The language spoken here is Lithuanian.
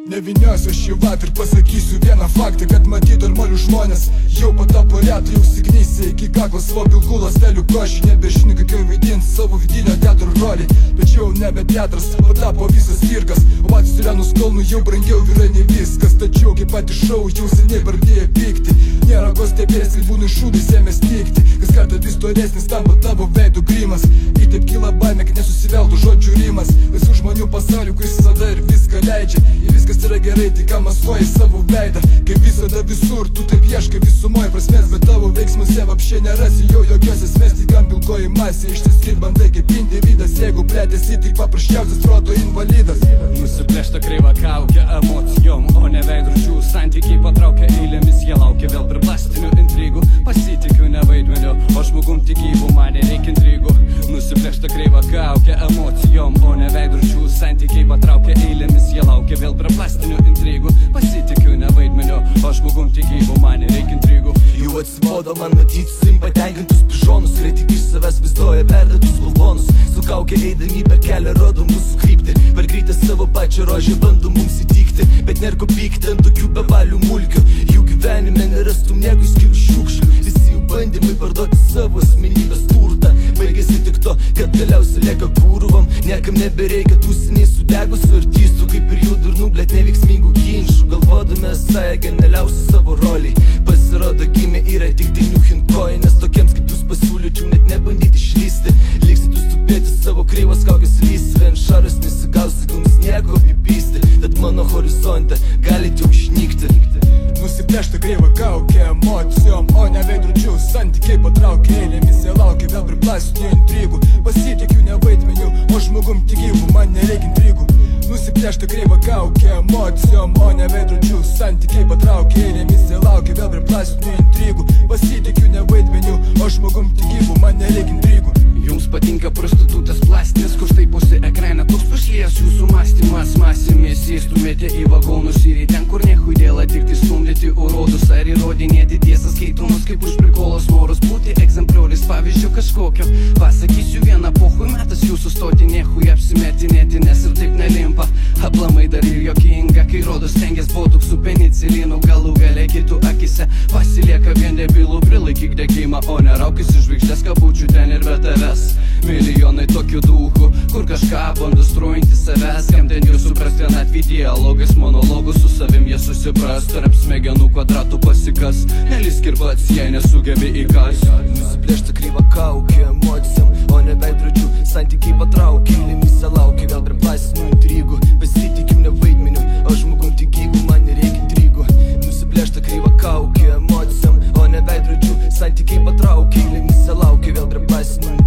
Nevyniosiu aš į vat ir pasakysiu vieną faktą, kad matyt normalių žmonės jau patapo retai, jau signysė iki kaklo savo pilkų ląstelių košį. Nebežinai, kaip jau vaidint savo vidinio teatro rolį, bet jau nebe teatras, patapo visas cirkas. O vat Sirenus kalnų jau brangiau yra ne viskas, tačiau kaip pat iš šou jau seniai pradėjo pykti. Nėra ko stebės, kai būna šūdais ėmė stikti, kas kartą vis storesnis tampa tavo veidų grimas. Ir taip kyla baimė, kad nesusiveltų žodžių rimas. Visų žmonių pasaulių, kuris visada ir viską leidžia, ir viskas yra gerai, tai ką maskuoji savo veidą. Kaip visada visur, tu taip ieškai visumoje prasmės, bet tavo veiksmuose vapšė nerasi jau jokios esmės. Tik kam pilkoji masė išsiskirt bandai kaip individas, jeigu plėtėsi tik paprasčiausias proto invalidas. Nusiplėšta kreiva kaukė emocijom, o ne veidrodžių. Santykiai patraukia eilėmis, jie laukia vėl priplastinių intrigų. Pasitikiu ne vaidmeniu, o žmogum tik gyvų, man nereikia intrigų. Nusiplėšta kreiva kaukė emocijom, o ne veidrodžių. Santykiai patraukia eilėmis, jie laukia vėl priplastinių intrigų. Pasitikiu ne vaidmeniu, o žmogum tik gyvų, man nereikia intrigų. Jau atsibodo man matyti sim patenkintus pižonus, kurie tik iš savęs vaizduoja perdėtus balvonus. Su kaukė eidami per kelią rodo mūsų kryptį, per greitą savo pačią rožę bando mums įtikti. Bet nėr ko pykti ant tokių bevalių mulkių, jų gyvenime nerastum nieko išskyrus šiukšlių. Visi jų bandymai parduoti savo asmenybės turtą baigėsi tik to, kad galiausiai lieka purvom. Niekam nebereikia tų seniai sudegusių artistų, kaip ir jų durnų, blet neveiksmingų ginčių. Galvodami esąją genialiausių savo roliai, pasirodo gimė yra tik dainių hinkojai. Nes tokiems kaip jūs pasiūlyčiau net nebandyti išlysti, liksit jūs tupėti savo kreivos kaukės lysvę. Ant šaros nesigausi, jums nieko apipysti, tad mano horizonte galite jau išnykti. Nusiplėšta kreiva kaukė emocijom, o ne veidrodžių. Santykiai patraukia eilėmis, jie laukia vėl priplastinių intrigų. Pasitikiu ne vaidmeniu, o žmogum tik gyvų, man nereikia intrigų. Nusiplėšta kreiva kaukė emocijom, o ne veidrodžių. Santykiai patraukia eilėmis, jie laukia vėl priplastinių intrigų. Pasitikiu ne vaidmeniu, o žmogum tik gyvų, man nereikia intrigų. Jums patinka prostitutas plastinis, kur štaiposi ekrane, toks pašlėjęs jūsų mąstymas. Masėmis įstumėte į vagonus ir į ten, kur nehui dėl atikti stumdyti urodus ar įrodinėti tiesą skaitomus, kaip už prikolos noras būti egzempliorius pavyzdžių kažkokio. Pasakysiu vieną, pohui metas jūsų stoti, nehui apsimetinėti, nes ir taip nelimpa. Aplamai dar ir jokinga, kai rodos stengias botuk su penicilinu, galų gale kitų akise pasilieka vien debilų. Prilaikyk degimą, o neraukis iš žvaigždės kabučių ten ir be tavęs. Milijonai tokių dūchų, kur kažką bando struinti savęs. Kam ten jų suprast vienatvį dialogais, monologus su savim jie susipras. Tarp smegenų kvadratų pasikas, nelisk ir pats, jei nesugebi įkas. Nusiplėšta kreiva kaukė emocijom, o ne veidrodžių. Santykiai patraukia eilėmise, laukia vėl priplastinių intrigų. Pasitikiu ne vaidmeniu, o žmogum tik gyvų, man nereikia intrigų. Nusiplėšta kreiva kaukė emocijom, o ne veidrodžių. Santykiai patraukia eilėmise, laukia vėl priplastinių intrigų.